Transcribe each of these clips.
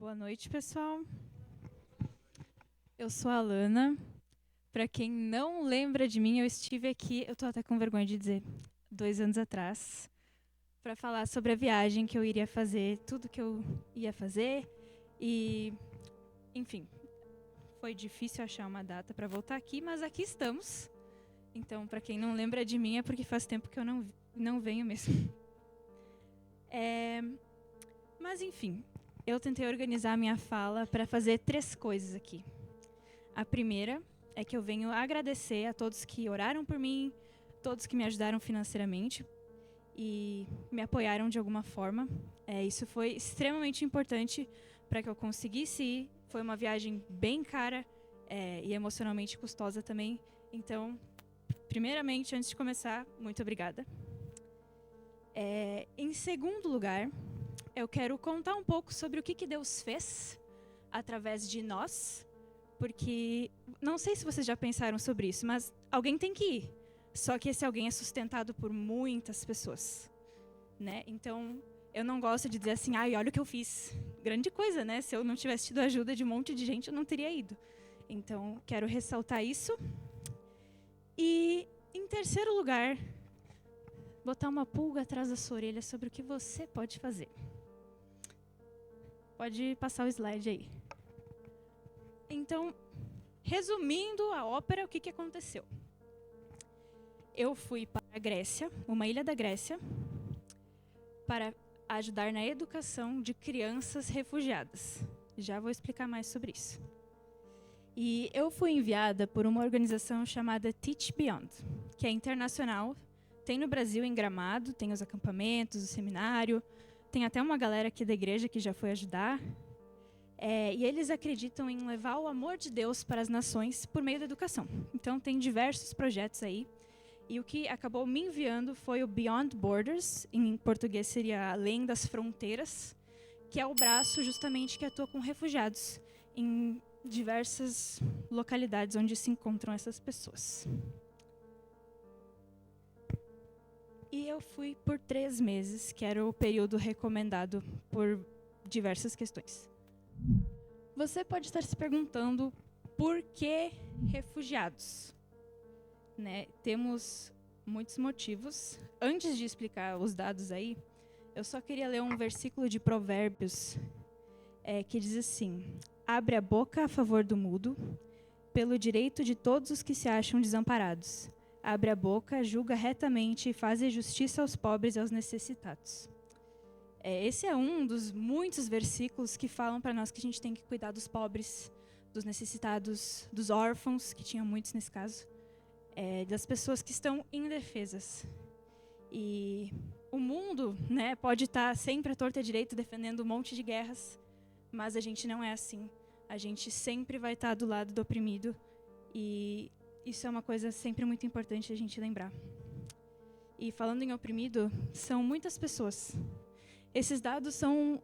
Boa noite, pessoal. Eu sou a Alana. Para quem não lembra de mim, eu estive aqui, eu tô até com vergonha de dizer, 2 anos atrás, para falar sobre a viagem que eu iria fazer, tudo que eu ia fazer. E, enfim, foi difícil achar uma data para voltar aqui, mas aqui estamos. Então, para quem não lembra de mim, é porque faz tempo que eu não venho mesmo. Mas, enfim, eu tentei organizar a minha fala para fazer 3 coisas aqui. A primeira é que eu venho agradecer a todos que oraram por mim, todos que me ajudaram financeiramente e me apoiaram de alguma forma. Isso foi extremamente importante para que eu conseguisse ir. Foi uma viagem bem cara e emocionalmente custosa também. Então, primeiramente, antes de começar, muito obrigada. Em segundo lugar, eu quero contar um pouco sobre o que Deus fez através de nós, porque não sei se vocês já pensaram sobre isso, mas alguém tem que ir. Só que esse alguém é sustentado por muitas pessoas, né? Então, eu não gosto de dizer assim, olha o que eu fiz. Grande coisa, né? Se eu não tivesse tido a ajuda de um monte de gente, eu não teria ido. Então, quero ressaltar isso. E, em terceiro lugar, botar uma pulga atrás da sua orelha sobre o que você pode fazer. Pode passar o slide aí. Então, resumindo a ópera, o que aconteceu? Eu fui para a Grécia, uma ilha da Grécia, para ajudar na educação de crianças refugiadas. Já vou explicar mais sobre isso. E eu fui enviada por uma organização chamada Teach Beyond, que é internacional. Tem no Brasil, em Gramado, tem os acampamentos, o seminário, tem até uma galera aqui da igreja que já foi ajudar. E eles acreditam em levar o amor de Deus para as nações por meio da educação. Então, tem diversos projetos aí. E o que acabou me enviando foi o Beyond Borders, em português seria Além das Fronteiras, que é o braço justamente que atua com refugiados em diversas localidades onde se encontram essas pessoas. E eu fui por 3 meses, que era o período recomendado por diversas questões. Você pode estar se perguntando por que refugiados? Né? Temos muitos motivos. Antes de explicar os dados aí, eu só queria ler um versículo de Provérbios que diz assim: abre a boca a favor do mudo, pelo direito de todos os que se acham desamparados. Abre a boca, julga retamente e faz justiça aos pobres e aos necessitados. Esse é um dos muitos versículos que falam para nós que a gente tem que cuidar dos pobres, dos necessitados, dos órfãos, que tinham muitos nesse caso, das pessoas que estão indefesas. E o mundo, né, pode estar sempre à torta e à direita defendendo um monte de guerras, mas a gente não é assim. A gente sempre vai estar do lado do oprimido e isso é uma coisa sempre muito importante a gente lembrar. E falando em oprimido, são muitas pessoas. Esses dados são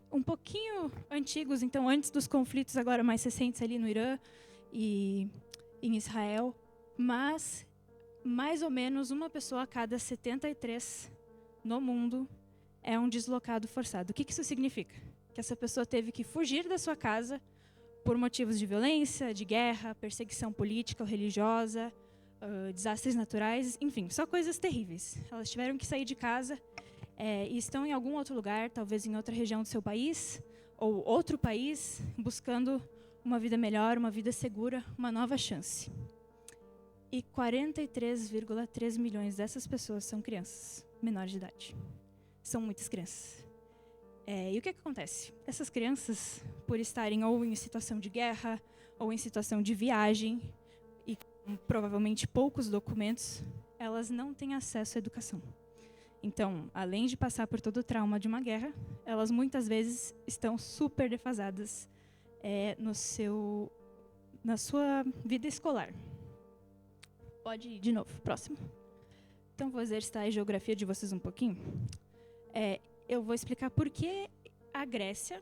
um pouquinho antigos, então antes dos conflitos agora mais recentes ali no Irã e em Israel, mas mais ou menos uma pessoa a cada 73 no mundo é um deslocado forçado. O que isso significa? Que essa pessoa teve que fugir da sua casa por motivos de violência, de guerra, perseguição política ou religiosa, desastres naturais, enfim, só coisas terríveis. Elas tiveram que sair de casa e estão em algum outro lugar, talvez em outra região do seu país, ou outro país, buscando uma vida melhor, uma vida segura, uma nova chance. E 43,3 milhões dessas pessoas são crianças, menores de idade. São muitas crianças. E o que acontece? Essas crianças, por estarem ou em situação de guerra, ou em situação de viagem, e com provavelmente poucos documentos, elas não têm acesso à educação. Então, além de passar por todo o trauma de uma guerra, elas muitas vezes estão super defasadas na sua vida escolar. Pode ir de novo, próximo. Então, vou exercitar a geografia de vocês um pouquinho. Eu vou explicar por que a Grécia.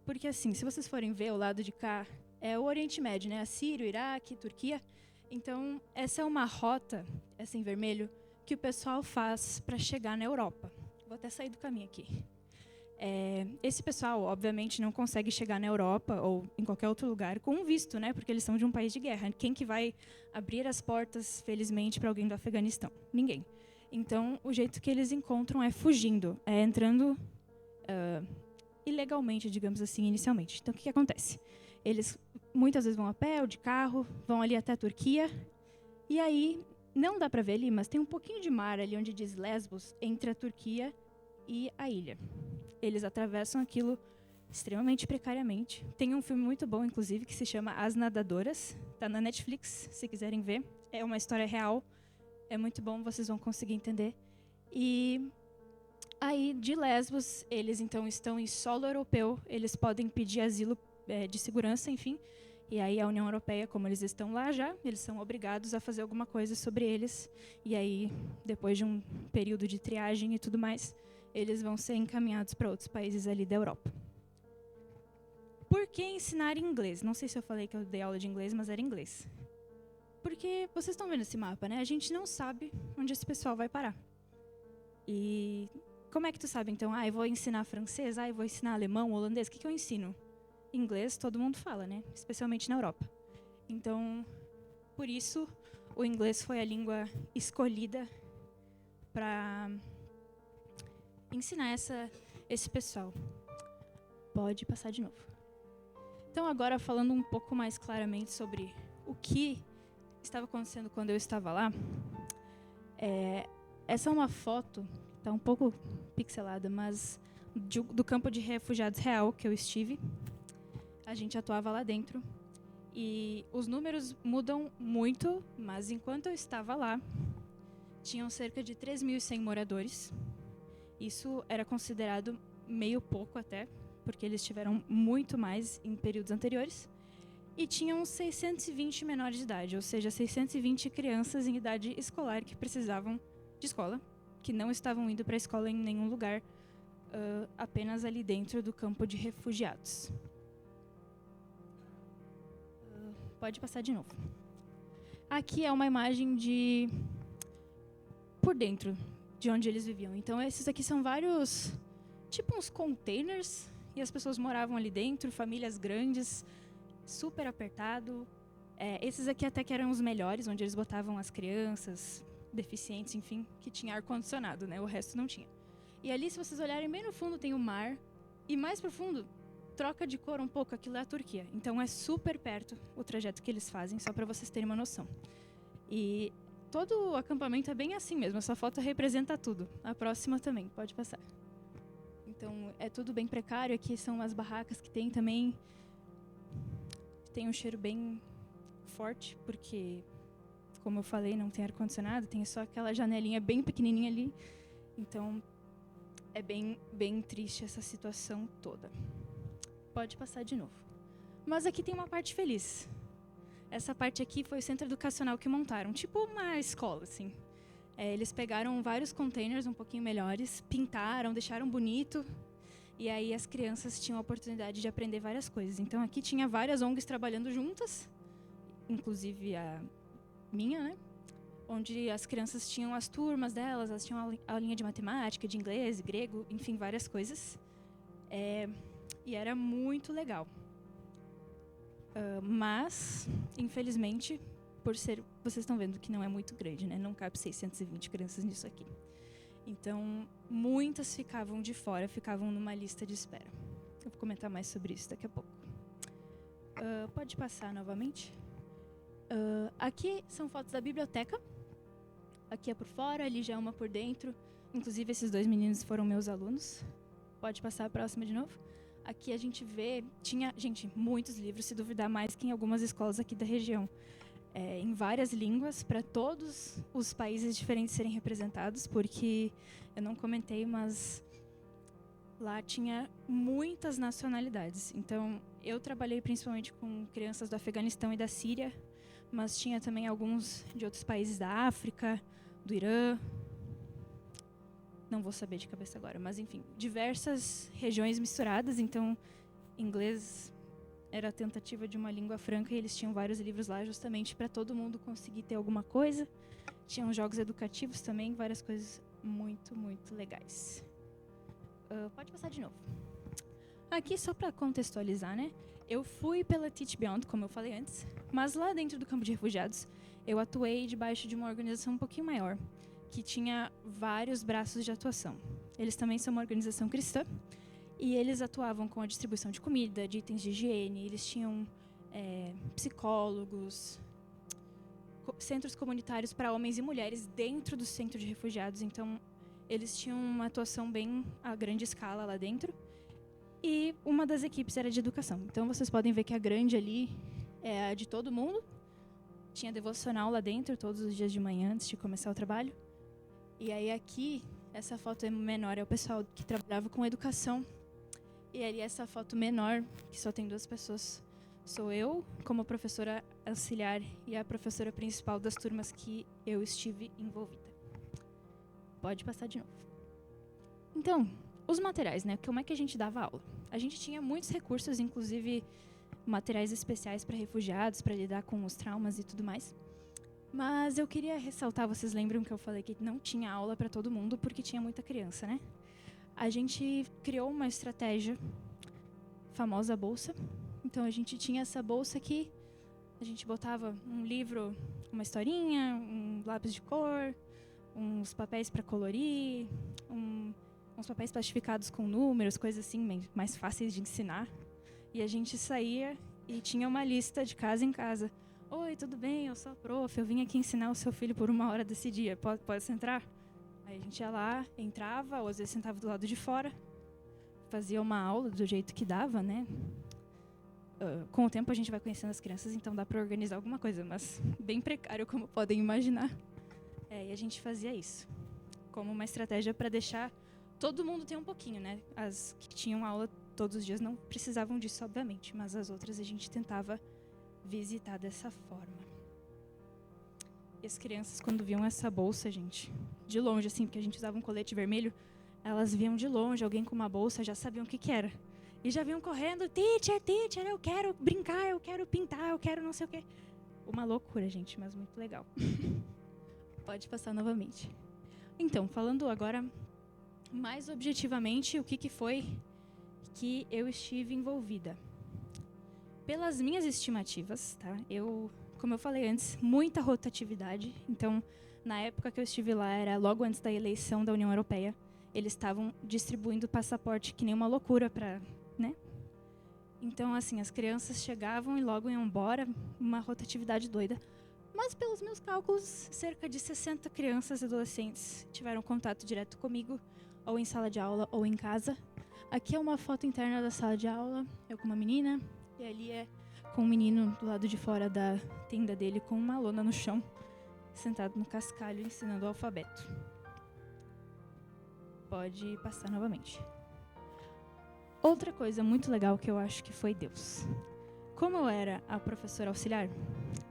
Porque, assim, se vocês forem ver o lado de cá, é o Oriente Médio, né? A Síria, o Iraque, Turquia. Então, essa é uma rota, essa em vermelho, que o pessoal faz para chegar na Europa. Vou até sair do caminho aqui. Esse pessoal, obviamente, não consegue chegar na Europa ou em qualquer outro lugar com um visto, né? Porque eles são de um país de guerra. Quem que vai abrir as portas, felizmente, para alguém do Afeganistão? Ninguém. Então, o jeito que eles encontram é fugindo, é entrando ilegalmente, digamos assim, inicialmente. Então, o que acontece? Eles muitas vezes vão a pé ou de carro, vão ali até a Turquia, e aí, não dá para ver ali, mas tem um pouquinho de mar ali onde diz Lesbos, entre a Turquia e a ilha. Eles atravessam aquilo extremamente precariamente. Tem um filme muito bom, inclusive, que se chama As Nadadoras. Está na Netflix, se quiserem ver. É uma história real. É muito bom, vocês vão conseguir entender. E aí, de Lesbos, eles então estão em solo europeu. Eles podem pedir asilo de segurança, enfim. E aí a União Europeia, como eles estão lá já, eles são obrigados a fazer alguma coisa sobre eles. E aí, depois de um período de triagem e tudo mais, eles vão ser encaminhados para outros países ali da Europa. Por que ensinar inglês? Não sei se eu falei que eu dei aula de inglês, mas era inglês. Porque vocês estão vendo esse mapa, né? A gente não sabe onde esse pessoal vai parar. E como é que tu sabe, então? Eu vou ensinar francês, eu vou ensinar alemão, holandês. O que eu ensino? Inglês todo mundo fala, né? Especialmente na Europa. Então, por isso, o inglês foi a língua escolhida para ensinar esse pessoal. Pode passar de novo. Então, agora falando um pouco mais claramente sobre o que estava acontecendo quando eu estava lá. Essa é uma foto, está um pouco pixelada, mas do campo de refugiados real que eu estive. A gente atuava lá dentro. E os números mudam muito, mas enquanto eu estava lá, tinham cerca de 3.100 moradores. Isso era considerado meio pouco até, porque eles tiveram muito mais em períodos anteriores. E tinham 620 menores de idade, ou seja, 620 crianças em idade escolar que precisavam de escola, que não estavam indo para a escola em nenhum lugar, apenas ali dentro do campo de refugiados. Pode passar de novo. Aqui é uma imagem de por dentro de onde eles viviam. Então, esses aqui são vários, tipo uns containers, e as pessoas moravam ali dentro, famílias grandes, super apertado. Esses aqui até que eram os melhores, onde eles botavam as crianças, deficientes, enfim, que tinha ar-condicionado, né? O resto não tinha. E ali, se vocês olharem bem no fundo, tem o mar, e mais pro fundo, troca de cor um pouco, aquilo é a Turquia. Então, é super perto o trajeto que eles fazem, só para vocês terem uma noção. E todo o acampamento é bem assim mesmo, essa foto representa tudo. A próxima também, pode passar. Então, é tudo bem precário. Aqui são as barracas que tem também. Tem um cheiro bem forte, porque, como eu falei, não tem ar-condicionado, tem só aquela janelinha bem pequenininha ali. Então, é bem, bem triste essa situação toda. Pode passar de novo. Mas aqui tem uma parte feliz. Essa parte aqui foi o centro educacional que montaram, tipo uma escola, assim. Eles pegaram vários containers um pouquinho melhores, pintaram, deixaram bonito, e aí as crianças tinham a oportunidade de aprender várias coisas. Então aqui tinha várias ONGs trabalhando juntas, inclusive a minha, né? Onde as crianças tinham as turmas delas, elas tinham a aulinha de matemática, de inglês, grego, enfim, várias coisas. E era muito legal. Mas, infelizmente, vocês estão vendo que não é muito grande, né? Não cabe 620 crianças nisso aqui. Então, muitas ficavam de fora, ficavam numa lista de espera. Eu vou comentar mais sobre isso daqui a pouco. Pode passar novamente. Aqui são fotos da biblioteca. Aqui é por fora, ali já é uma por dentro. Inclusive, esses 2 meninos foram meus alunos. Pode passar a próxima de novo. Aqui a gente vê, tinha, gente, muitos livros, se duvidar mais que em algumas escolas aqui da região. Em várias línguas, para todos os países diferentes serem representados, porque eu não comentei, mas lá tinha muitas nacionalidades. Então, eu trabalhei principalmente com crianças do Afeganistão e da Síria, mas tinha também alguns de outros países da África, do Irã. Não vou saber de cabeça agora, mas enfim, diversas regiões misturadas. Então, inglês era a tentativa de uma língua franca e eles tinham vários livros lá justamente para todo mundo conseguir ter alguma coisa. Tinham jogos educativos também, várias coisas muito, muito legais. Pode passar de novo. Aqui, só para contextualizar, né? Eu fui pela Teach Beyond, como eu falei antes, mas lá dentro do campo de refugiados, eu atuei debaixo de uma organização um pouquinho maior, que tinha vários braços de atuação. Eles também são uma organização cristã, e eles atuavam com a distribuição de comida, de itens de higiene, eles tinham psicólogos, centros comunitários para homens e mulheres dentro do centro de refugiados, então eles tinham uma atuação bem a grande escala lá dentro. E uma das equipes era de educação. Então, vocês podem ver que a grande ali é a de todo mundo. Tinha devocional lá dentro, todos os dias de manhã, antes de começar o trabalho. E aí, aqui, essa foto é menor, é o pessoal que trabalhava com educação. E ali, essa foto menor, que só tem 2 pessoas, sou eu, como professora auxiliar, e a professora principal das turmas que eu estive envolvida. Pode passar de novo. Então, os materiais, né? Como é que a gente dava aula? A gente tinha muitos recursos, inclusive materiais especiais para refugiados, para lidar com os traumas e tudo mais. Mas eu queria ressaltar, vocês lembram que eu falei que não tinha aula para todo mundo, porque tinha muita criança, né? A gente criou uma estratégia, famosa bolsa. Então, a gente tinha essa bolsa aqui, a gente botava um livro, uma historinha, um lápis de cor, uns papéis para colorir, uns papéis plastificados com números, coisas assim, mais fáceis de ensinar. E a gente saía e tinha uma lista de casa em casa. Oi, tudo bem? Eu sou a prof, eu vim aqui ensinar o seu filho por 1 hora desse dia. Pode entrar? Aí a gente ia lá, entrava, ou às vezes sentava do lado de fora, fazia uma aula do jeito que dava, né? Com o tempo a gente vai conhecendo as crianças, então dá para organizar alguma coisa, mas bem precário, como podem imaginar. E a gente fazia isso, como uma estratégia para deixar todo mundo ter um pouquinho, né? As que tinham aula todos os dias não precisavam disso, obviamente, mas as outras a gente tentava visitar dessa forma. E as crianças, quando viam essa bolsa, gente, de longe, assim, porque a gente usava um colete vermelho, elas viam de longe alguém com uma bolsa, já sabiam o que era. E já vinham correndo, teacher, eu quero brincar, eu quero pintar, eu quero não sei o quê. Uma loucura, gente, mas muito legal. Pode passar novamente. Então, falando agora mais objetivamente, o que foi que eu estive envolvida. Pelas minhas estimativas, tá? Como eu falei antes, muita rotatividade. Então, na época que eu estive lá, era logo antes da eleição da União Europeia. Eles estavam distribuindo passaporte que nem uma loucura para, né? Então, assim, as crianças chegavam e logo iam embora, uma rotatividade doida. Mas, pelos meus cálculos, cerca de 60 crianças e adolescentes tiveram contato direto comigo, ou em sala de aula, ou em casa. Aqui é uma foto interna da sala de aula, eu com uma menina, e ali é com um menino do lado de fora da tenda dele, com uma lona no chão, sentado no cascalho, ensinando o alfabeto. Pode passar novamente. Outra coisa muito legal que eu acho que foi Deus. Como eu era a professora auxiliar,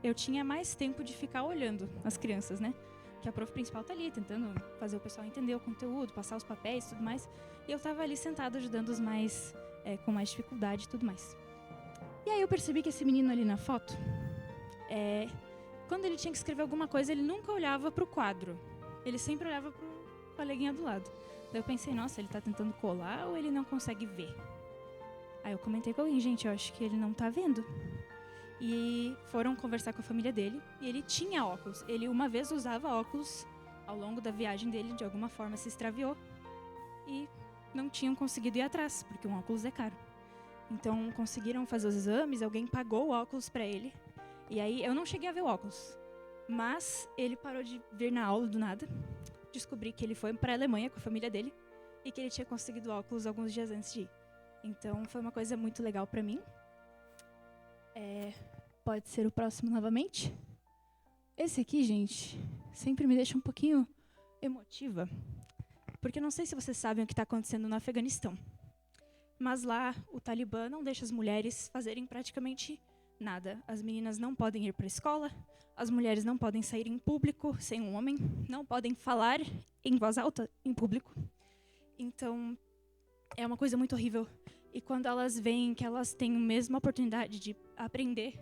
eu tinha mais tempo de ficar olhando as crianças, né? Que a prof principal tá ali, tentando fazer o pessoal entender o conteúdo, passar os papéis e tudo mais. E eu tava ali sentada ajudando os mais, com mais dificuldade e tudo mais. E aí eu percebi que esse menino ali na foto, quando ele tinha que escrever alguma coisa, ele nunca olhava pro quadro. Ele sempre olhava pro coleguinha do lado. Daí eu pensei, nossa, ele tá tentando colar ou ele não consegue ver? Aí eu comentei com alguém, gente, eu acho que ele não tá vendo. E foram conversar com a família dele, e ele tinha óculos. Ele uma vez usava óculos, ao longo da viagem dele, de alguma forma se extraviou, e não tinham conseguido ir atrás, porque um óculos é caro. Então conseguiram fazer os exames, alguém pagou o óculos para ele, e aí eu não cheguei a ver o óculos, mas ele parou de vir na aula do nada, descobri que ele foi para a Alemanha com a família dele, e que ele tinha conseguido óculos alguns dias antes de ir. Então foi uma coisa muito legal para mim. Pode ser o próximo novamente. Esse aqui, gente, sempre me deixa um pouquinho emotiva. Porque eu não sei se vocês sabem o que está acontecendo no Afeganistão. Mas lá, o Talibã não deixa as mulheres fazerem praticamente nada. As meninas não podem ir para a escola, as mulheres não podem sair em público sem um homem, não podem falar em voz alta em público. Então, é uma coisa muito horrível. E quando elas veem que elas têm a mesma oportunidade de aprender,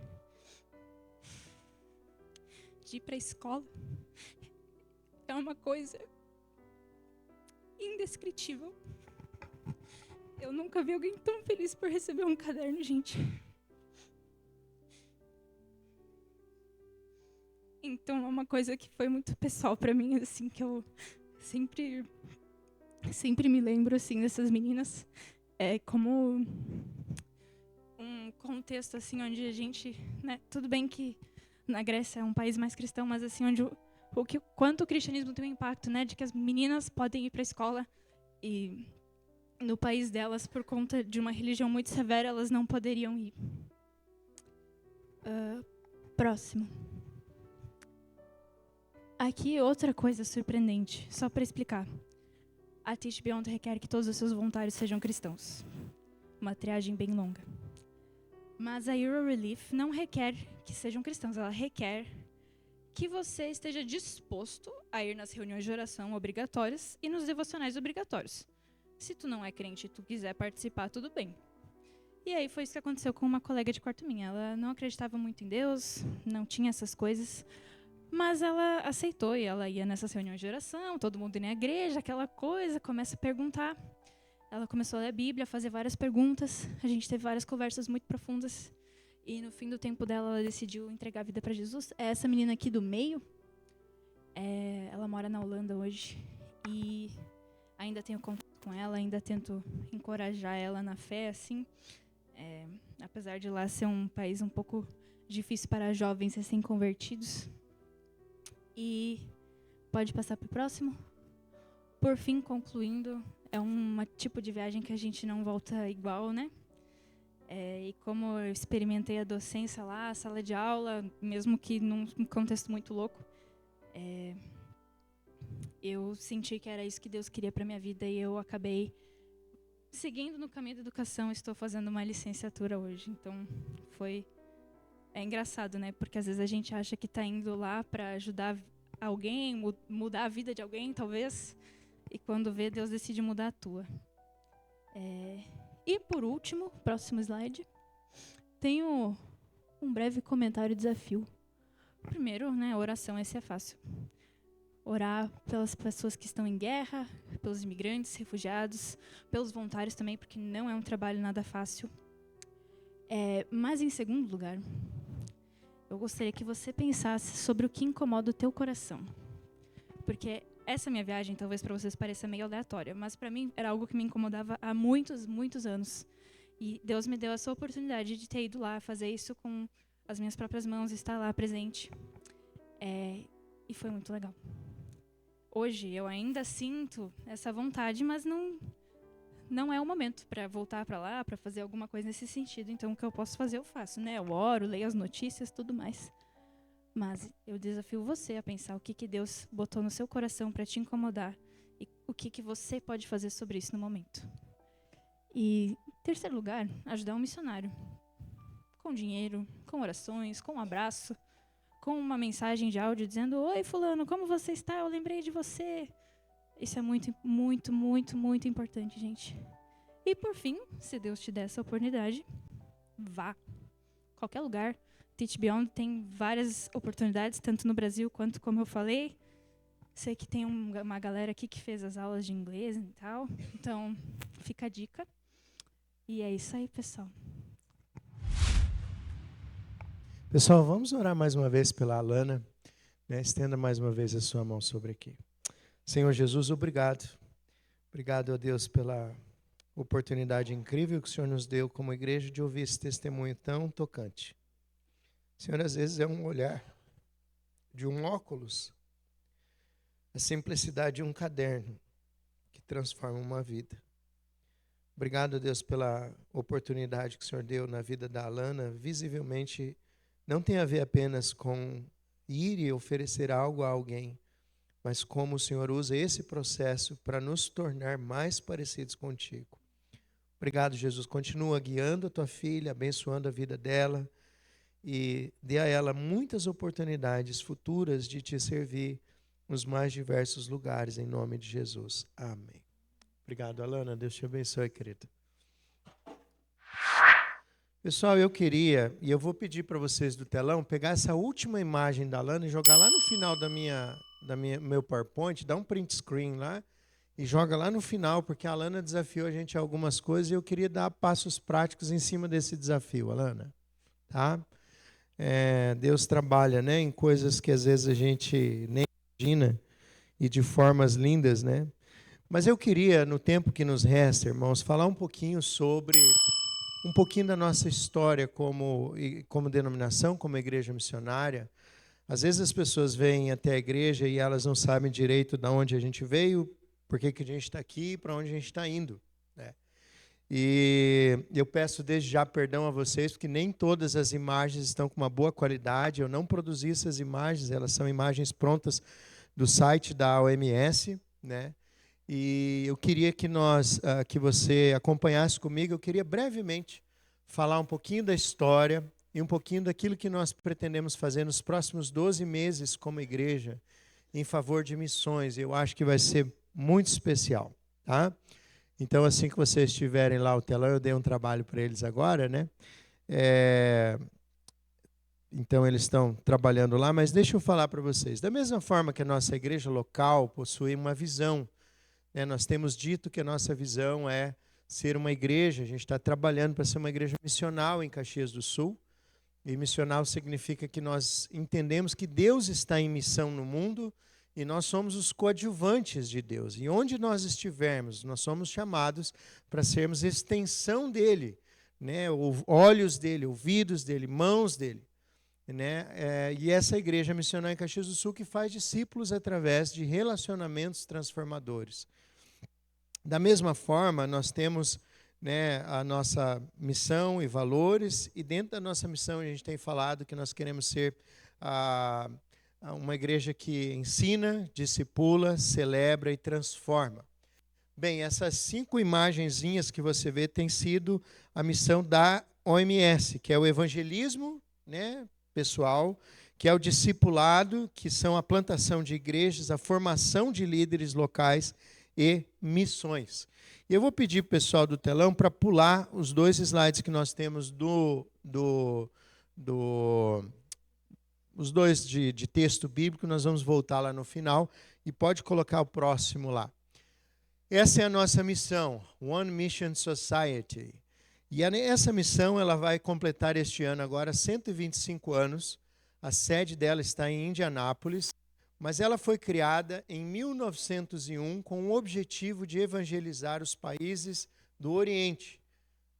de ir para a escola, é uma coisa indescritível. Eu nunca vi alguém tão feliz por receber um caderno, gente. Então é uma coisa que foi muito pessoal pra mim, assim, que eu sempre me lembro, assim, dessas meninas. É como um contexto, assim, onde a gente, né, tudo bem que na Grécia é um país mais cristão, mas assim, onde quanto o cristianismo tem um impacto, né, de que as meninas podem ir para a escola e no país delas, por conta de uma religião muito severa, elas não poderiam ir. Próximo. Aqui outra coisa surpreendente, só para explicar. A Teach Beyond requer que todos os seus voluntários sejam cristãos. Uma triagem bem longa. Mas a Euro Relief não requer que sejam cristãos, ela requer que você esteja disposto a ir nas reuniões de oração obrigatórias e nos devocionais obrigatórios. Se tu não é crente e tu quiser participar, tudo bem. E aí foi isso que aconteceu com uma colega de quarto minha. Ela não acreditava muito em Deus, não tinha essas coisas, mas ela aceitou e ela ia nessas reuniões de oração, todo mundo ia na igreja, aquela coisa, começa a perguntar. Ela começou a ler a Bíblia, a fazer várias perguntas, a gente teve várias conversas muito profundas. E no fim do tempo dela, ela decidiu entregar a vida para Jesus. É essa menina aqui do meio, ela mora na Holanda hoje. E ainda tenho contato com ela, ainda tento encorajar ela na fé, assim. Apesar de lá ser um país um pouco difícil para jovens recém-convertidos. E pode passar para o próximo? Por fim, concluindo, é um tipo de viagem que a gente não volta igual, né? E como eu experimentei a docência lá, a sala de aula, mesmo que num contexto muito louco, eu senti que era isso que Deus queria para minha vida e eu acabei seguindo no caminho da educação. Estou fazendo uma licenciatura hoje, então é engraçado, né? Porque às vezes a gente acha que está indo lá para ajudar alguém, mudar a vida de alguém, talvez, e quando vê, Deus decide mudar a tua. E por último, próximo slide, tenho um breve comentário e desafio. Primeiro, né, oração, esse é fácil. Orar pelas pessoas que estão em guerra, pelos imigrantes, refugiados, pelos voluntários também, porque não é um trabalho nada fácil. Mas, em segundo lugar, eu gostaria que você pensasse sobre o que incomoda o teu coração. Porque essa minha viagem, talvez para vocês pareça meio aleatória, mas para mim era algo que me incomodava há muitos, muitos anos. E Deus me deu essa oportunidade de ter ido lá, fazer isso com as minhas próprias mãos, estar lá presente. E foi muito legal. Hoje eu ainda sinto essa vontade, mas não é o momento para voltar para lá, para fazer alguma coisa nesse sentido. Então o que eu posso fazer eu faço, né? Eu oro, leio as notícias, tudo mais. Mas eu desafio você a pensar o que Deus botou no seu coração para te incomodar e o que você pode fazer sobre isso no momento. E, em terceiro lugar, ajudar um missionário. Com dinheiro, com orações, com um abraço, com uma mensagem de áudio dizendo: "Oi, fulano, como você está? Eu lembrei de você." Isso é muito, muito, muito, muito importante, gente. E, por fim, se Deus te der essa oportunidade, vá. Qualquer lugar. Teach Beyond tem várias oportunidades, tanto no Brasil quanto, como eu falei. Sei que tem uma galera aqui que fez as aulas de inglês e tal. Então, fica a dica. E é isso aí, pessoal. Pessoal, vamos orar mais uma vez pela Alana. Né? Estenda mais uma vez a sua mão sobre aqui. Senhor Jesus, obrigado. Obrigado, ó Deus, pela oportunidade incrível que o Senhor nos deu como igreja de ouvir esse testemunho tão tocante. Senhor, às vezes é um olhar de um óculos, a simplicidade de um caderno que transforma uma vida. Obrigado, Deus, pela oportunidade que o Senhor deu na vida da Alana. Visivelmente, não tem a ver apenas com ir e oferecer algo a alguém, mas como o Senhor usa esse processo para nos tornar mais parecidos contigo. Obrigado, Jesus. Continua guiando a tua filha, abençoando a vida dela e dê a ela muitas oportunidades futuras de te servir nos mais diversos lugares, em nome de Jesus. Amém. Obrigado, Alana. Deus te abençoe, querida. Pessoal, eu queria, e eu vou pedir para vocês do telão, pegar essa última imagem da Alana e jogar lá no final meu PowerPoint, dar um print screen lá e joga lá no final, porque a Alana desafiou a gente a algumas coisas e eu queria dar passos práticos em cima desse desafio, Alana. Tá? Deus trabalha, né, em coisas que às vezes a gente nem imagina e de formas lindas, né? Mas eu queria, no tempo que nos resta, irmãos, falar um pouquinho da nossa história como denominação, como igreja missionária. Às vezes as pessoas vêm até a igreja e elas não sabem direito de onde a gente veio, por que a gente está aqui e para onde a gente está indo, né? E eu peço desde já perdão a vocês, porque nem todas as imagens estão com uma boa qualidade. Eu não produzi essas imagens, elas são imagens prontas do site da OMS, né? E eu queria que você acompanhasse comigo. Eu queria brevemente falar um pouquinho da história e um pouquinho daquilo que nós pretendemos fazer nos próximos 12 meses como igreja em favor de missões. Eu acho que vai ser muito especial, tá? Então, assim que vocês tiverem lá o telão, eu dei um trabalho para eles agora, né? Então, eles estão trabalhando lá, mas deixa eu falar para vocês. Da mesma forma que a nossa igreja local possui uma visão, né? Nós temos dito que a nossa visão é ser uma igreja, a gente está trabalhando para ser uma igreja missional em Caxias do Sul. E missional significa que nós entendemos que Deus está em missão no mundo e nós somos os coadjuvantes de Deus. E onde nós estivermos, nós somos chamados para sermos extensão dele, né? Olhos dele, ouvidos dele, mãos dele, né? E essa igreja missional em Caxias do Sul que faz discípulos através de relacionamentos transformadores. Da mesma forma, nós temos, né, a nossa missão e valores, e dentro da nossa missão a gente tem falado que nós queremos ser uma igreja que ensina, discipula, celebra e transforma. Bem, essas 5 imagenzinhas que você vê tem sido a missão da OMS, que é o evangelismo, né, pessoal, que é o discipulado, que são a plantação de igrejas, a formação de líderes locais e missões. E eu vou pedir para o pessoal do telão para pular os 2 slides que nós temos os 2 de texto bíblico, nós vamos voltar lá no final, e pode colocar o próximo lá. Essa é a nossa missão, One Mission Society. E essa missão ela vai completar este ano agora 125 anos. A sede dela está em Indianápolis, mas ela foi criada em 1901 com o objetivo de evangelizar os países do Oriente.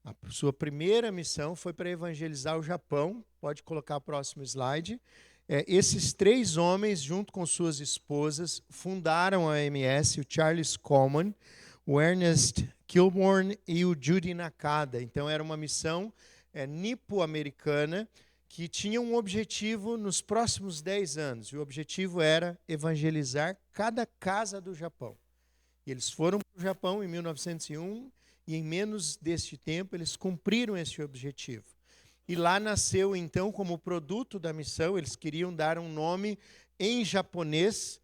A sua primeira missão foi para evangelizar o Japão. Pode colocar o próximo slide. Esses 3 homens, junto com suas esposas, fundaram a OMS, o Charles Coleman, o Ernest Kilbourne e o Judy Nakada. Então, era uma missão nipo-americana que tinha um objetivo nos próximos 10 anos. E o objetivo era evangelizar cada casa do Japão. E eles foram para o Japão em 1901 e em menos deste tempo eles cumpriram esse objetivo. E lá nasceu, então, como produto da missão, eles queriam dar um nome em japonês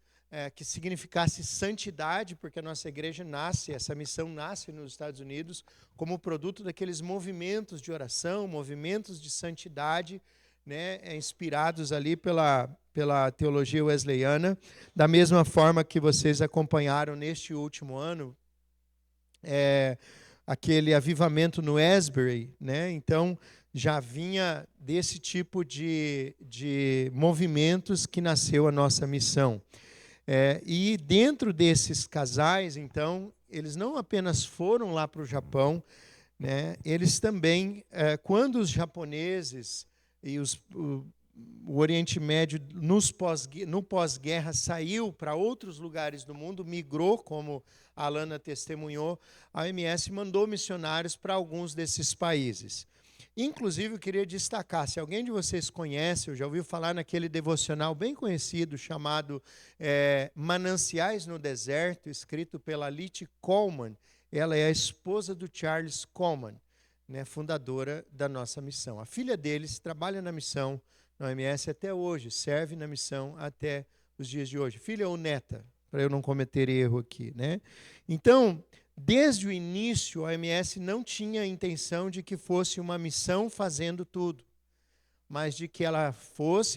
que significasse santidade, porque a nossa igreja essa missão nasce nos Estados Unidos como produto daqueles movimentos de oração, movimentos de santidade, né, inspirados ali pela teologia wesleyana. Da mesma forma que vocês acompanharam neste último ano, aquele avivamento no Asbury, né? Então, já vinha desse tipo de movimentos que nasceu a nossa missão. E dentro desses casais, então, eles não apenas foram lá para o Japão, né? Eles também, quando os japoneses e o Oriente Médio no pós-guerra saiu para outros lugares do mundo, migrou, como a Alana testemunhou, a OMS mandou missionários para alguns desses países. Inclusive, eu queria destacar, se alguém de vocês conhece, ou já ouviu falar naquele devocional bem conhecido, chamado Mananciais no Deserto, escrito pela Litty Coleman. Ela é a esposa do Charles Coleman, né, fundadora da nossa missão. A filha deles trabalha na missão, na OMS até hoje, serve na missão até os dias de hoje. Filha ou neta, para eu não cometer erro aqui, né? Então, desde o início, a OMS não tinha a intenção de que fosse uma missão fazendo tudo, mas de que ela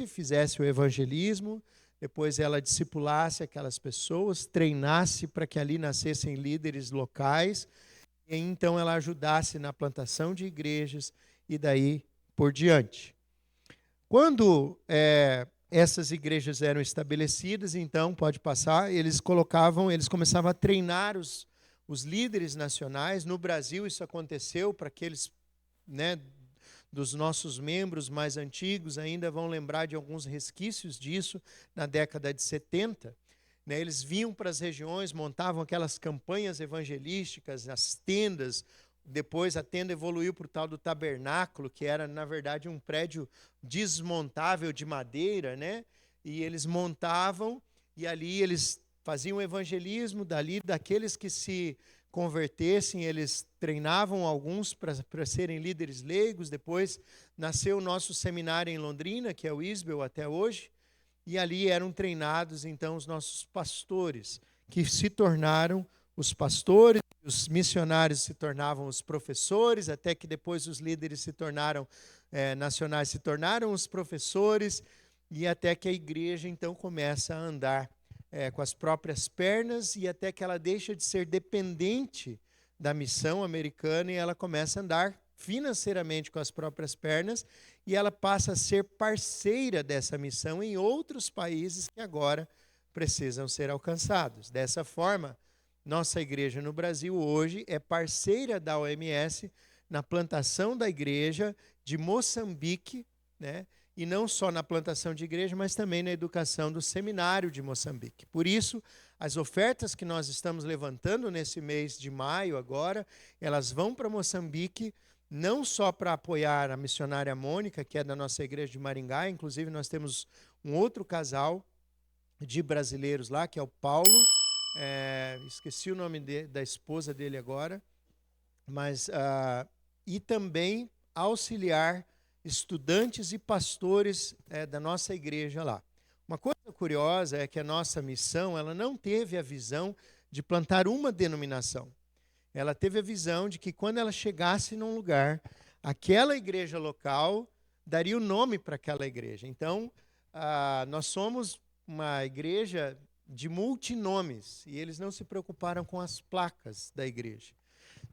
fizesse o evangelismo, depois ela discipulasse aquelas pessoas, treinasse para que ali nascessem líderes locais, e então ela ajudasse na plantação de igrejas e daí por diante. Quando essas igrejas eram estabelecidas, então, pode passar, eles começavam a treinar os líderes nacionais. No Brasil isso aconteceu, para aqueles, né, dos nossos membros mais antigos ainda vão lembrar de alguns resquícios disso na década de 70. Né, eles vinham para as regiões, montavam aquelas campanhas evangelísticas, as tendas. Depois a tenda evoluiu para o tal do tabernáculo, que era, na verdade, um prédio desmontável de madeira, né? E eles montavam e ali eles faziam evangelismo, daqueles que se convertessem, eles treinavam alguns para serem líderes leigos. Depois nasceu o nosso seminário em Londrina, que é o ISBEL até hoje, e ali eram treinados, então, os nossos pastores, que se tornaram os pastores, os missionários se tornavam os professores, até que depois os líderes se tornaram nacionais, se tornaram os professores, e até que a igreja, então, começa a andar com as próprias pernas, e até que ela deixa de ser dependente da missão americana, e ela começa a andar financeiramente com as próprias pernas, e ela passa a ser parceira dessa missão em outros países que agora precisam ser alcançados. Dessa forma, nossa igreja no Brasil hoje é parceira da OMS na plantação da igreja de Moçambique, né? E não só na plantação de igreja, mas também na educação do seminário de Moçambique. Por isso, as ofertas que nós estamos levantando nesse mês de maio agora, elas vão para Moçambique, não só para apoiar a missionária Mônica, que é da nossa igreja de Maringá. Inclusive nós temos um outro casal de brasileiros lá, que é o Paulo, esqueci o nome da esposa dele agora, mas e também auxiliar estudantes e pastores da nossa igreja lá. Uma coisa curiosa é que a nossa missão, ela não teve a visão de plantar uma denominação. Ela teve a visão de que quando ela chegasse num lugar, aquela igreja local daria o nome para aquela igreja. Então, nós somos uma igreja de multinomes, e eles não se preocuparam com as placas da igreja,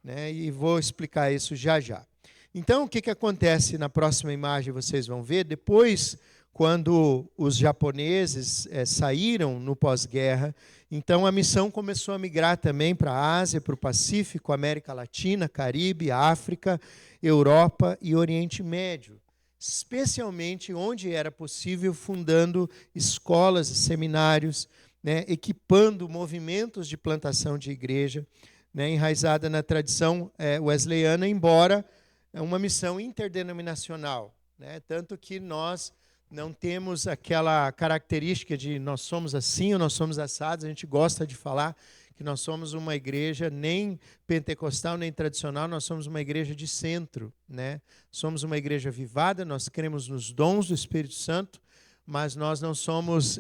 né? E vou explicar isso já já. Então, o que acontece na próxima imagem, vocês vão ver, depois, quando os japoneses saíram no pós-guerra, então a missão começou a migrar também para a Ásia, para o Pacífico, América Latina, Caribe, África, Europa e Oriente Médio, especialmente onde era possível, fundando escolas e seminários, né, equipando movimentos de plantação de igreja, né, enraizada na tradição wesleyana, embora uma missão interdenominacional, né, tanto que nós não temos aquela característica de nós somos assim ou nós somos assados. A gente gosta de falar que nós somos uma igreja nem pentecostal, nem tradicional, nós somos uma igreja de centro, né? Somos uma igreja avivada, nós cremos nos dons do Espírito Santo, mas nós não somos,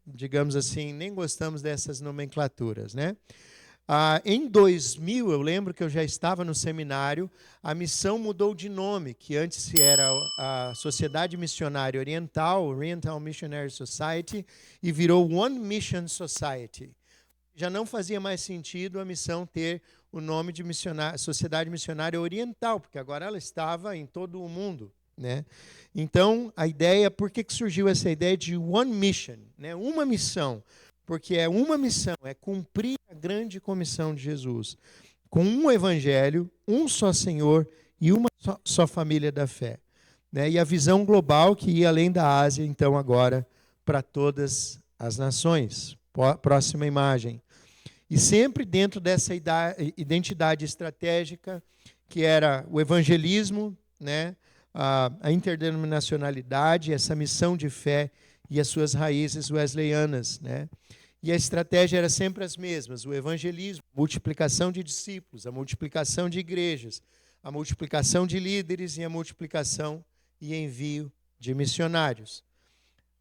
digamos assim, nem gostamos dessas nomenclaturas, né? Em 2000, eu lembro que eu já estava no seminário, a missão mudou de nome, que antes era a Sociedade Missionária Oriental, Oriental Missionary Society, e virou One Mission Society. Já não fazia mais sentido a missão ter o nome de Sociedade Missionária Oriental, porque agora ela estava em todo o mundo, né? Então, a ideia, por que surgiu essa ideia de One Mission, né? Uma missão. Porque é uma missão, é cumprir a grande comissão de Jesus, com um evangelho, um só Senhor e uma só família da fé, né? E a visão global que ia além da Ásia, então agora para todas as nações. Próxima imagem. E sempre dentro dessa identidade estratégica, que era o evangelismo, né? A interdenominacionalidade, essa missão de fé e as suas raízes wesleyanas, né? E a estratégia era sempre as mesmas: o evangelismo, a multiplicação de discípulos, a multiplicação de igrejas, a multiplicação de líderes e a multiplicação e envio de missionários.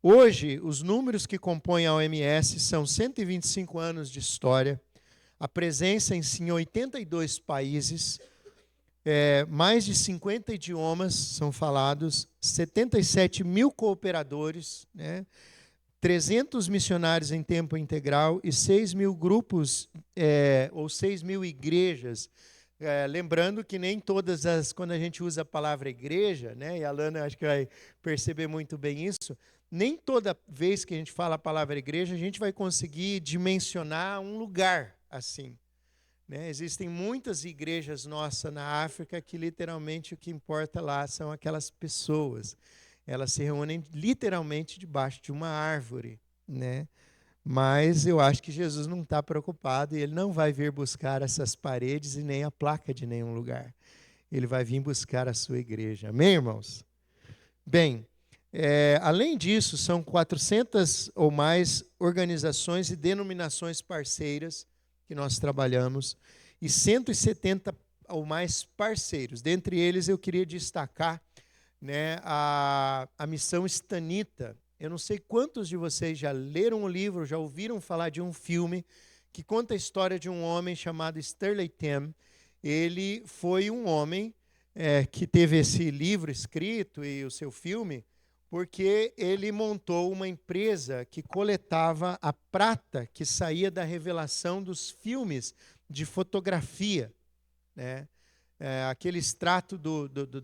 Hoje, os números que compõem a OMS são 125 anos de história, a presença em 82 países, mais de 50 idiomas são falados, 77 mil cooperadores, né? 300 missionários em tempo integral e 6.000 grupos, ou 6.000 igrejas. Lembrando que nem todas quando a gente usa a palavra igreja, né, e a Lana acho que vai perceber muito bem isso, nem toda vez que a gente fala a palavra igreja, a gente vai conseguir dimensionar um lugar assim. Né? Existem muitas igrejas nossas na África que literalmente o que importa lá são aquelas pessoas. Elas se reúnem literalmente debaixo de uma árvore, né? Mas eu acho que Jesus não está preocupado e ele não vai vir buscar essas paredes e nem a placa de nenhum lugar. Ele vai vir buscar a sua igreja. Amém, irmãos? Bem, além disso, são 400 ou mais organizações e denominações parceiras que nós trabalhamos e 170 ou mais parceiros. Dentre eles, eu queria destacar, né, a missão Stanita. Eu não sei quantos de vocês já leram o livro, já ouviram falar de um filme que conta a história de um homem chamado Sterling Tem. Ele foi um homem que teve esse livro escrito e o seu filme, porque ele montou uma empresa que coletava a prata que saía da revelação dos filmes de fotografia, né? Aquele extrato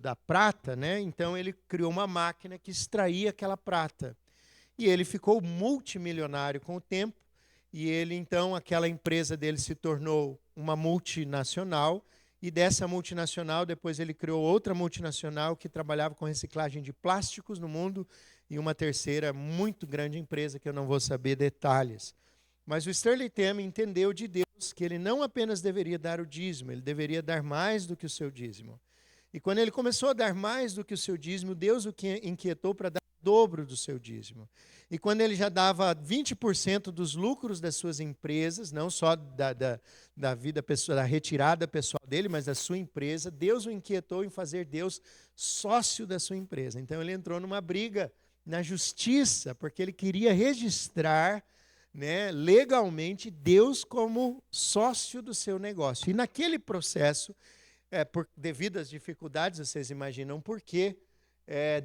da prata, né? Então ele criou uma máquina que extraía aquela prata. E ele ficou multimilionário com o tempo, e ele então, aquela empresa dele se tornou uma multinacional, e dessa multinacional, depois ele criou outra multinacional que trabalhava com reciclagem de plásticos no mundo, e uma terceira muito grande empresa que eu não vou saber detalhes. Mas o Sterling Tem entendeu de Deus que ele não apenas deveria dar o dízimo, ele deveria dar mais do que o seu dízimo. E quando ele começou a dar mais do que o seu dízimo, Deus o inquietou para dar o dobro do seu dízimo. E quando ele já dava 20% dos lucros das suas empresas, não só da vida pessoal, da retirada pessoal dele, mas da sua empresa, Deus o inquietou em fazer Deus sócio da sua empresa. Então ele entrou numa briga na justiça, porque ele queria registrar, né, legalmente Deus como sócio do seu negócio. E naquele processo, devido às dificuldades, vocês imaginam por quê,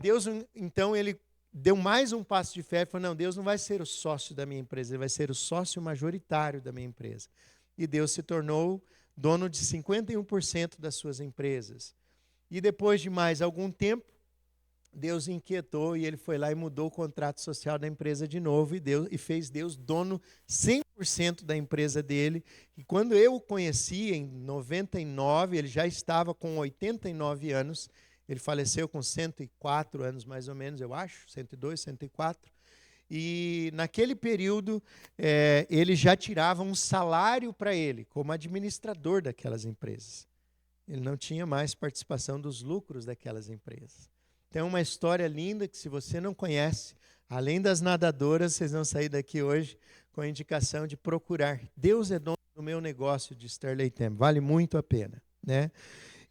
Deus, então, ele deu mais um passo de fé e falou, não, Deus não vai ser o sócio da minha empresa, ele vai ser o sócio majoritário da minha empresa. E Deus se tornou dono de 51% das suas empresas. E depois de mais algum tempo, Deus inquietou e ele foi lá e mudou o contrato social da empresa de novo e fez Deus dono 100% da empresa dele. E quando eu o conheci, em 99, ele já estava com 89 anos, ele faleceu com 104 anos mais ou menos, eu acho, 102, 104. E naquele período, ele já tirava um salário para ele, como administrador daquelas empresas. Ele não tinha mais participação dos lucros daquelas empresas. Tem uma história linda que, se você não conhece, além das nadadoras, vocês vão sair daqui hoje com a indicação de procurar. Deus é dono do meu negócio, de Sterling Tem. Vale muito a pena, né?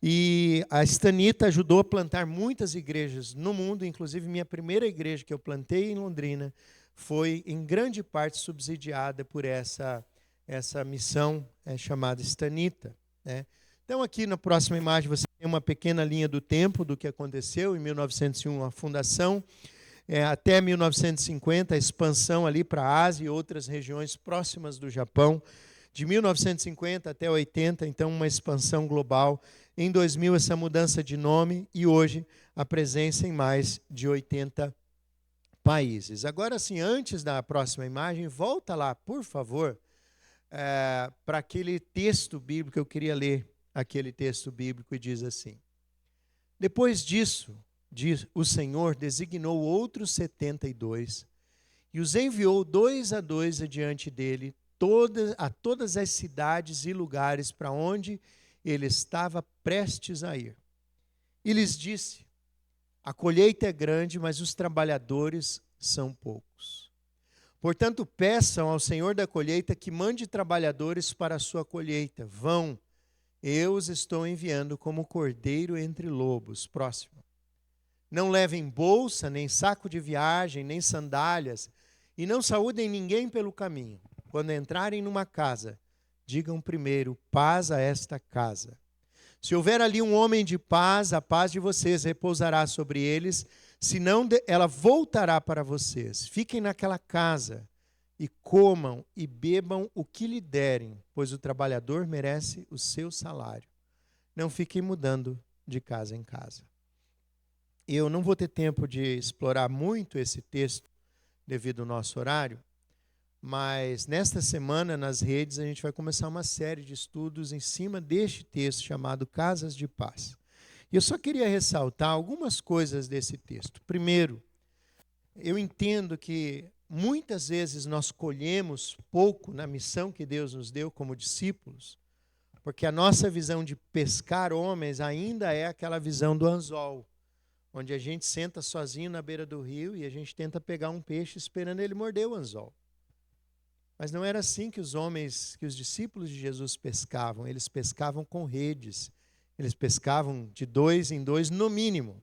E a Stanita ajudou a plantar muitas igrejas no mundo, inclusive minha primeira igreja que eu plantei em Londrina foi, em grande parte, subsidiada por essa missão chamada Stanita, né? Então, aqui na próxima imagem, você tem uma pequena linha do tempo do que aconteceu. Em 1901, a fundação, até 1950, a expansão ali para a Ásia e outras regiões próximas do Japão. De 1950 até 80, então, uma expansão global. Em 2000, essa mudança de nome e hoje a presença em mais de 80 países. Agora, sim, antes da próxima imagem, volta lá, por favor, para aquele texto bíblico que eu queria ler. Aquele texto bíblico, e diz assim: depois disso, o Senhor designou outros 72 e os enviou 2 a 2 adiante dele a todas as cidades e lugares para onde ele estava prestes a ir. E lhes disse: a colheita é grande, mas os trabalhadores são poucos. Portanto, peçam ao Senhor da colheita que mande trabalhadores para a sua colheita. Vão, eu os estou enviando como cordeiro entre lobos. Próximo. Não levem bolsa, nem saco de viagem, nem sandálias, e não saúdem ninguém pelo caminho. Quando entrarem numa casa, digam primeiro, paz a esta casa. Se houver ali um homem de paz, a paz de vocês repousará sobre eles. senão ela voltará para vocês. Fiquem naquela casa e comam e bebam o que lhe derem, pois o trabalhador merece o seu salário. Não fiquem mudando de casa em casa. Eu não vou ter tempo de explorar muito esse texto devido ao nosso horário, mas nesta semana nas redes a gente vai começar uma série de estudos em cima deste texto chamado Casas de Paz. E eu só queria ressaltar algumas coisas desse texto. Primeiro, eu entendo que muitas vezes nós colhemos pouco na missão que Deus nos deu como discípulos, porque a nossa visão de pescar homens ainda é aquela visão do anzol, onde a gente senta sozinho na beira do rio e a gente tenta pegar um peixe esperando ele morder o anzol. Mas não era assim que os discípulos de Jesus pescavam. Eles pescavam com redes. Eles pescavam de 2 em 2 no mínimo.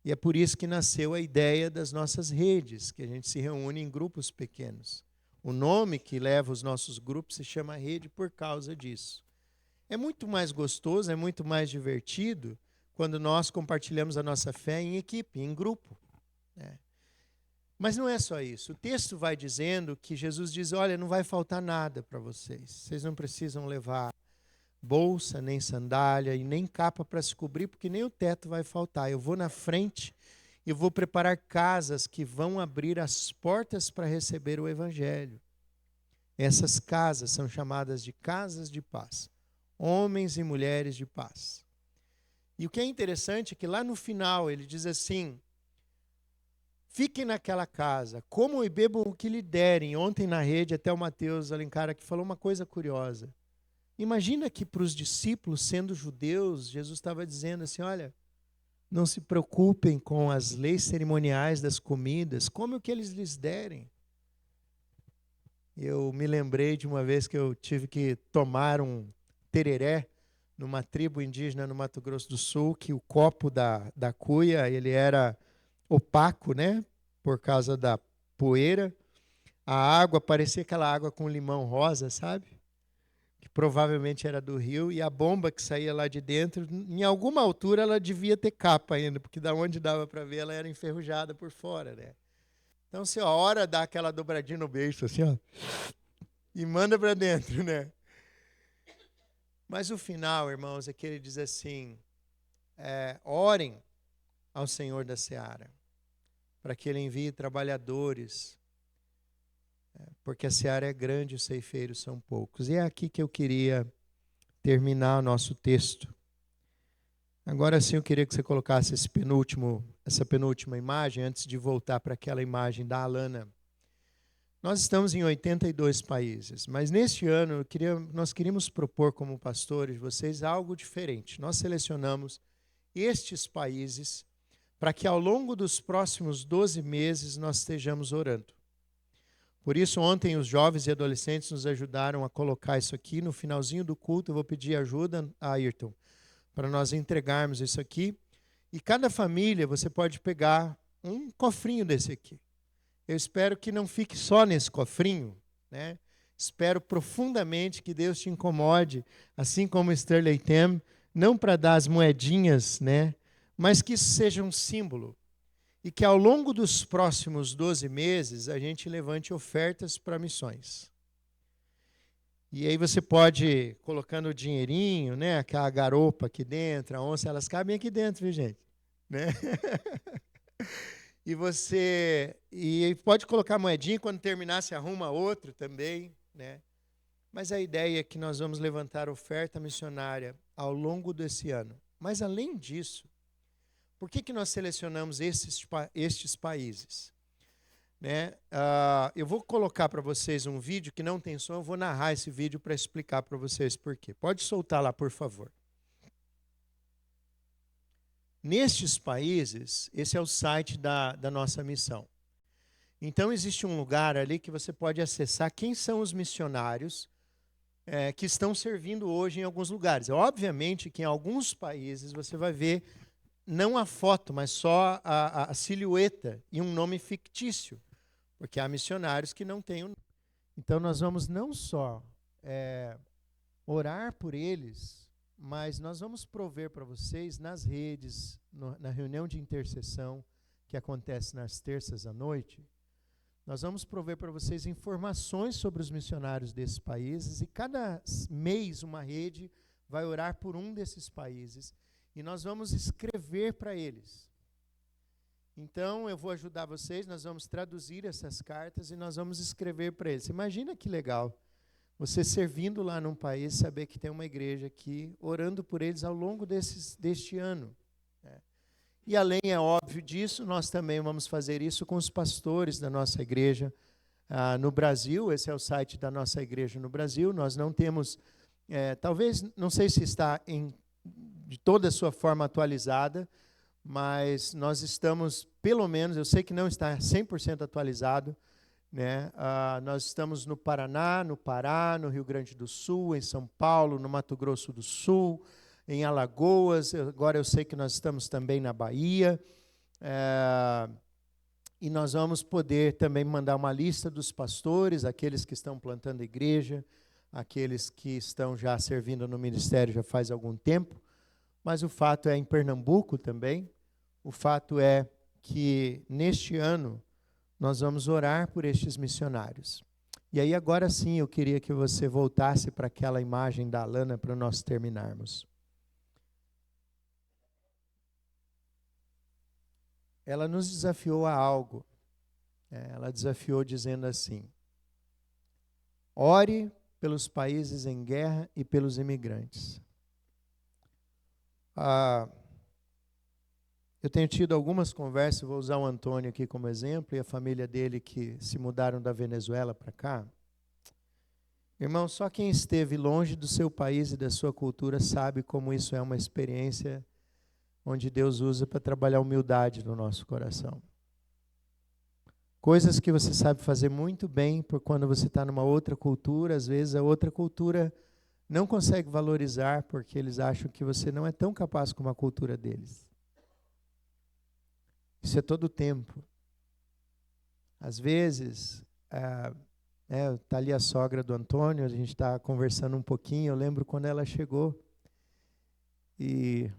E é por isso que nasceu a ideia das nossas redes, que a gente se reúne em grupos pequenos. O nome que leva os nossos grupos se chama rede por causa disso. É muito mais gostoso, é muito mais divertido quando nós compartilhamos a nossa fé em equipe, em grupo, né? Mas não é só isso. O texto vai dizendo que Jesus diz, olha, não vai faltar nada para vocês. Vocês não precisam levar bolsa, nem sandália e nem capa para se cobrir, porque nem o teto vai faltar. Eu vou na frente e vou preparar casas que vão abrir as portas para receber o Evangelho. Essas casas são chamadas de casas de paz. Homens e mulheres de paz. E o que é interessante é que lá no final ele diz assim, fiquem naquela casa, comam e bebam o que lhe derem. Ontem na rede, até o Mateus Alencar aqui falou uma coisa curiosa. Imagina que para os discípulos, sendo judeus, Jesus estava dizendo assim, olha, não se preocupem com as leis cerimoniais das comidas, come o que eles lhes derem. Eu me lembrei de uma vez que eu tive que tomar um tereré numa tribo indígena no Mato Grosso do Sul, que o copo da cuia, ele era opaco, né? Por causa da poeira. A água parecia aquela água com limão rosa, sabe? Que provavelmente era do rio. E a bomba que saía lá de dentro, em alguma altura ela devia ter capa ainda, porque da onde dava para ver ela era enferrujada por fora, né? Então, se a hora dá aquela dobradinha no beiço, assim, ó, e manda para dentro, né? Mas o final, irmãos, é que ele diz assim, orem ao Senhor da Seara, para que Ele envie trabalhadores, porque a seara é grande e os ceifeiros são poucos. E é aqui que eu queria terminar o nosso texto. Agora sim eu queria que você colocasse essa penúltima imagem, antes de voltar para aquela imagem da Alana. Nós estamos em 82 países, mas neste ano nós queríamos propor como pastores vocês algo diferente. Nós selecionamos estes países para que ao longo dos próximos 12 meses nós estejamos orando. Por isso, ontem os jovens e adolescentes nos ajudaram a colocar isso aqui. No finalzinho do culto, eu vou pedir ajuda a Ayrton, para nós entregarmos isso aqui. E cada família, você pode pegar um cofrinho desse aqui. Eu espero que não fique só nesse cofrinho, né? Espero profundamente que Deus te incomode, assim como Sterling Tem, não para dar as moedinhas, né? Mas que isso seja um símbolo. E que ao longo dos próximos 12 meses a gente levante ofertas para missões. E aí você pode, colocando o dinheirinho, né, aquela garopa aqui dentro, a onça, elas cabem aqui dentro, viu, gente? Né? E pode colocar moedinha, quando terminar se arruma outro também, né? Mas a ideia é que nós vamos levantar oferta missionária ao longo desse ano. Mas além disso, por que nós selecionamos estes países? Né? Eu vou colocar para vocês um vídeo que não tem som, eu vou narrar esse vídeo para explicar para vocês por quê. Pode soltar lá, por favor. Nestes países, esse é o site da nossa missão. Então, existe um lugar ali que você pode acessar quem são os missionários que estão servindo hoje em alguns lugares. Obviamente que em alguns países você vai ver não a foto, mas só a silhueta e um nome fictício, porque há missionários que não têm o nome. Então, nós vamos não só orar por eles, mas nós vamos prover para vocês nas redes, na reunião de intercessão que acontece nas terças à noite, nós vamos prover para vocês informações sobre os missionários desses países, e cada mês uma rede vai orar por um desses países, e nós vamos escrever para eles. Então, eu vou ajudar vocês, nós vamos traduzir essas cartas e nós vamos escrever para eles. Imagina que legal, você servindo lá num país, saber que tem uma igreja aqui, orando por eles ao longo deste ano. E além, é óbvio disso, nós também vamos fazer isso com os pastores da nossa igreja no Brasil. Esse é o site da nossa igreja no Brasil. Nós não temos, talvez, não sei se está de toda a sua forma atualizada, mas nós estamos, pelo menos, eu sei que não está 100% atualizado, né? Nós estamos no Paraná, no Pará, no Rio Grande do Sul, em São Paulo, no Mato Grosso do Sul, em Alagoas. Agora eu sei que nós estamos também na Bahia, e nós vamos poder também mandar uma lista dos pastores, aqueles que estão plantando a igreja, aqueles que estão já servindo no ministério já faz algum tempo, mas o fato é em Pernambuco também, o fato é que neste ano nós vamos orar por estes missionários. E aí agora sim eu queria que você voltasse para aquela imagem da Alana para nós terminarmos. Ela nos desafiou a algo. Ela desafiou dizendo assim: ore pelos países em guerra e pelos imigrantes. Eu tenho tido algumas conversas, vou usar o Antônio aqui como exemplo, e a família dele que se mudaram da Venezuela para cá. Irmão, só quem esteve longe do seu país e da sua cultura sabe como isso é uma experiência onde Deus usa para trabalhar humildade no nosso coração. Coisas que você sabe fazer muito bem, por quando você está numa outra cultura, às vezes a outra cultura não consegue valorizar, porque eles acham que você não é tão capaz como a cultura deles. Isso é todo o tempo. Às vezes, está ali a sogra do Antônio, a gente está conversando um pouquinho, eu lembro quando ela chegou, e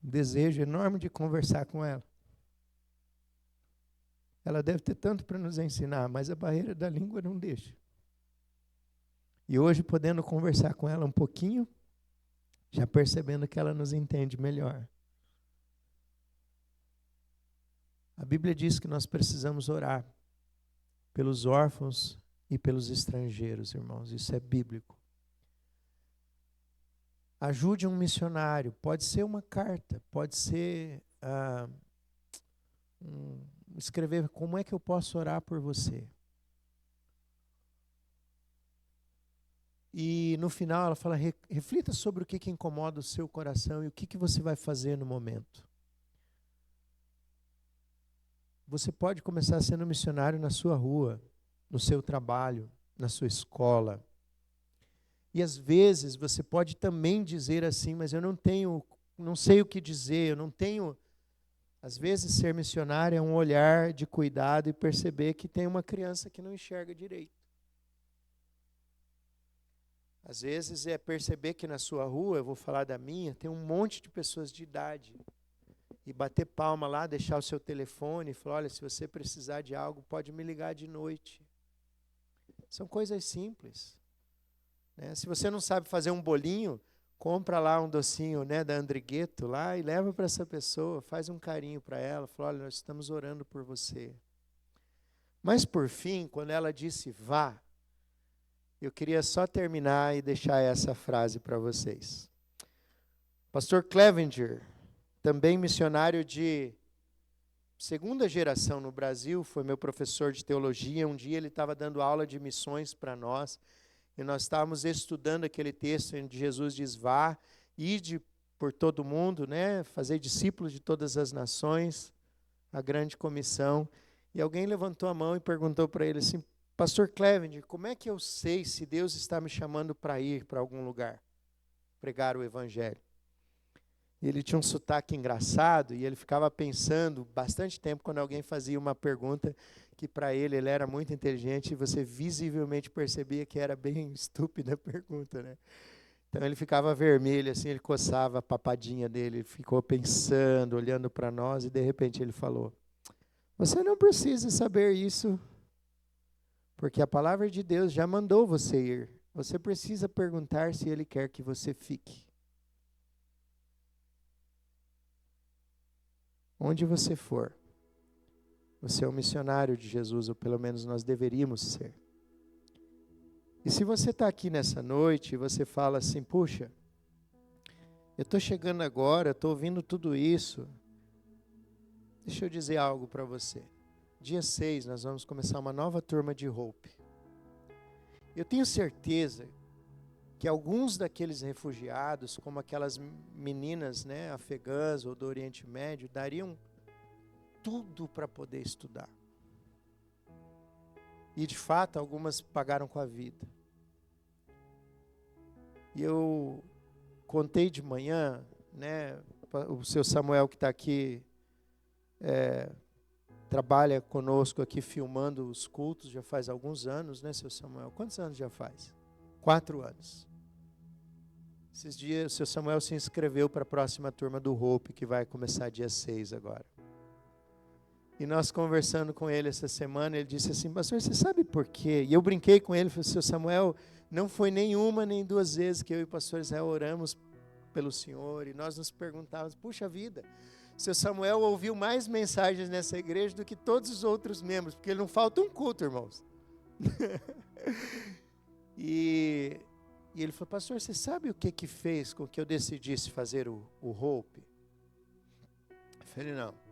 um desejo enorme de conversar com ela. Ela deve ter tanto para nos ensinar, mas a barreira da língua não deixa. E hoje, podendo conversar com ela um pouquinho, já percebendo que ela nos entende melhor. A Bíblia diz que nós precisamos orar pelos órfãos e pelos estrangeiros, irmãos. Isso é bíblico. Ajude um missionário. Pode ser uma carta, pode ser escrever como é que eu posso orar por você. E no final ela fala, reflita sobre o que incomoda o seu coração e o que você vai fazer no momento. Você pode começar sendo missionário na sua rua, no seu trabalho, na sua escola. E às vezes você pode também dizer assim, mas eu não sei o que dizer, eu não tenho. Às vezes ser missionário é um olhar de cuidado e perceber que tem uma criança que não enxerga direito. Às vezes é perceber que na sua rua, eu vou falar da minha, tem um monte de pessoas de idade. E bater palma lá, deixar o seu telefone e falar, olha, se você precisar de algo, pode me ligar de noite. São coisas simples. Né? Se você não sabe fazer um bolinho, compra lá um docinho, né, da Andrigueto lá e leva para essa pessoa, faz um carinho para ela, fala, olha, nós estamos orando por você. Mas por fim, quando ela disse vá, eu queria só terminar e deixar essa frase para vocês. Pastor Clevenger, também missionário de segunda geração no Brasil, foi meu professor de teologia. Um dia ele estava dando aula de missões para nós, e nós estávamos estudando aquele texto onde Jesus diz, vá, ide por todo mundo, né, fazer discípulos de todas as nações, a grande comissão. E alguém levantou a mão e perguntou para ele assim, Pastor Clevenger, como é que eu sei se Deus está me chamando para ir para algum lugar, pregar o evangelho? E ele tinha um sotaque engraçado, e ele ficava pensando bastante tempo quando alguém fazia uma pergunta que para ele era muito inteligente, e você visivelmente percebia que era bem estúpida a pergunta, né? Então ele ficava vermelho, assim, ele coçava a papadinha dele, ele ficou pensando, olhando para nós, e de repente ele falou: você não precisa saber isso, porque a palavra de Deus já mandou você ir. Você precisa perguntar se Ele quer que você fique. Onde você for, você é um missionário de Jesus, ou pelo menos nós deveríamos ser. E se você está aqui nessa noite e você fala assim: puxa, eu estou chegando agora, estou ouvindo tudo isso. Deixa eu dizer algo para você. Dia 6 nós vamos começar uma nova turma de Hope. Eu tenho certeza que alguns daqueles refugiados, como aquelas meninas, né, afegãs ou do Oriente Médio, dariam tudo para poder estudar. E de fato algumas pagaram com a vida. E eu contei de manhã, né, o seu Samuel que está aqui, trabalha conosco aqui filmando os cultos, já faz alguns anos, né, seu Samuel? Quantos anos já faz? 4 anos. Esses dias o seu Samuel se inscreveu para a próxima turma do Hope, que vai começar dia 6 agora. E nós conversando com ele essa semana, ele disse assim: pastor, você sabe por quê? E eu brinquei com ele, falei: seu Samuel, não foi nenhuma nem 2 vezes que eu e o pastor Israel oramos pelo Senhor, e nós nos perguntávamos: puxa vida, seu Samuel ouviu mais mensagens nessa igreja do que todos os outros membros, porque ele não falta um culto, irmãos. E ele falou: pastor, você sabe o que fez com que eu decidisse fazer o Hope? Eu falei: não.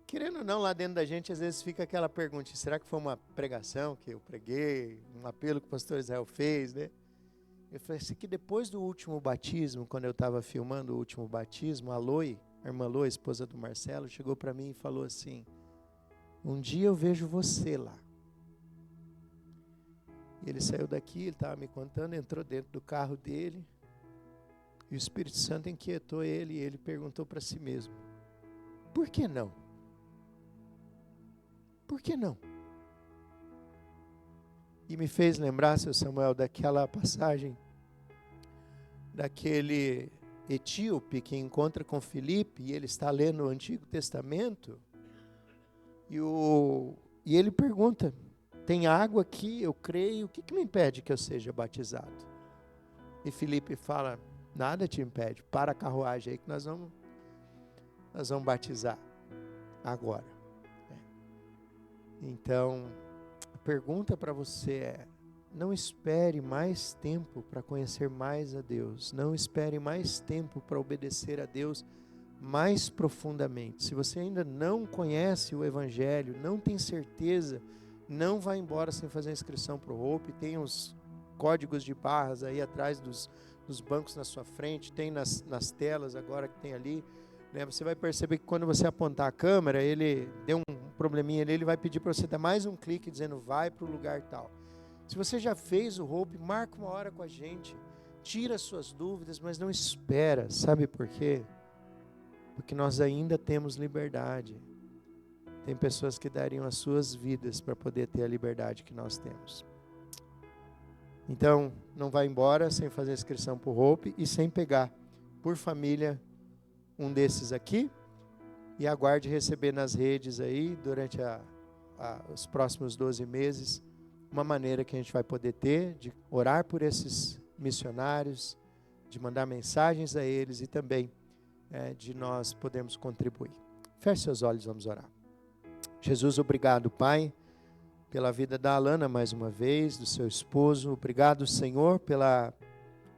Querendo ou não, lá dentro da gente, às vezes fica aquela pergunta: será que foi uma pregação que eu preguei, um apelo que o pastor Israel fez, né? Eu falei assim, que depois do último batismo, quando eu estava filmando o último batismo, a irmã Loi, esposa do Marcelo, chegou para mim e falou assim: um dia eu vejo você lá. E ele saiu daqui, ele estava me contando, entrou dentro do carro dele, e o Espírito Santo inquietou ele, e ele perguntou para si mesmo: por que não? Por que não? E me fez lembrar, seu Samuel, daquela passagem daquele etíope que encontra com Filipe, e ele está lendo o Antigo Testamento, e ele pergunta: tem água aqui, eu creio, o que me impede que eu seja batizado? E Filipe fala: nada te impede, para a carruagem aí que nós vamos batizar agora. Então, a pergunta para você é: não espere mais tempo para conhecer mais a Deus. Não espere mais tempo para obedecer a Deus mais profundamente. Se você ainda não conhece o Evangelho, não tem certeza, não vá embora sem fazer a inscrição para o Hope. Tem os códigos de barras aí atrás dos bancos na sua frente, tem nas telas agora que tem ali. Né? Você vai perceber que quando você apontar a câmera, ele deu um probleminha ali, ele vai pedir para você dar mais um clique dizendo vai para o lugar tal. Se você já fez o Hope, marca uma hora com a gente, tira suas dúvidas, mas não espera. Sabe por quê? Porque nós ainda temos liberdade. Tem pessoas que dariam as suas vidas para poder ter a liberdade que nós temos. Então, não vá embora sem fazer a inscrição para o Hope e sem pegar, por família, um desses aqui, e aguarde receber nas redes aí, durante os próximos 12 meses, uma maneira que a gente vai poder ter de orar por esses missionários, de mandar mensagens a eles e também de nós podermos contribuir. Feche seus olhos, vamos orar. Jesus, obrigado, Pai, pela vida da Alana mais uma vez, do seu esposo. Obrigado, Senhor, pela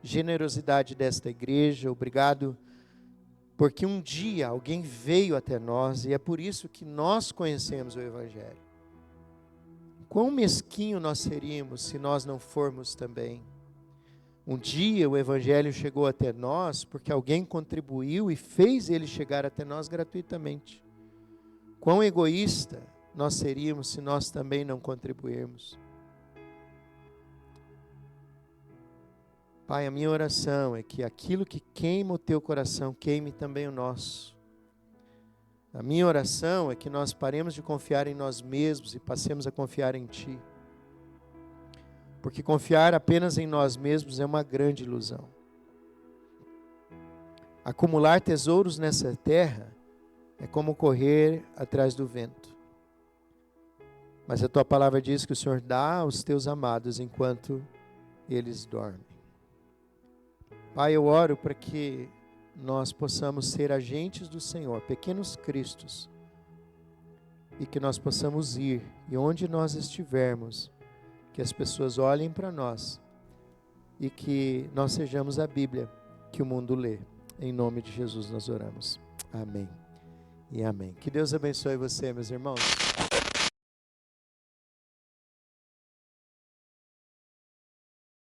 generosidade desta igreja. Obrigado porque um dia alguém veio até nós e é por isso que nós conhecemos o Evangelho. Quão mesquinho nós seríamos se nós não formos também. Um dia o Evangelho chegou até nós porque alguém contribuiu e fez ele chegar até nós gratuitamente. Quão egoísta nós seríamos se nós também não contribuirmos. Pai, a minha oração é que aquilo que queima o teu coração, queime também o nosso. A minha oração é que nós paremos de confiar em nós mesmos e passemos a confiar em Ti. Porque confiar apenas em nós mesmos é uma grande ilusão. Acumular tesouros nessa terra é como correr atrás do vento. Mas a tua palavra diz que o Senhor dá aos teus amados enquanto eles dormem. Pai, eu oro para que nós possamos ser agentes do Senhor, pequenos cristos, e que nós possamos ir, e onde nós estivermos, que as pessoas olhem para nós, e que nós sejamos a Bíblia que o mundo lê. Em nome de Jesus nós oramos. Amém e amém. Que Deus abençoe você, meus irmãos.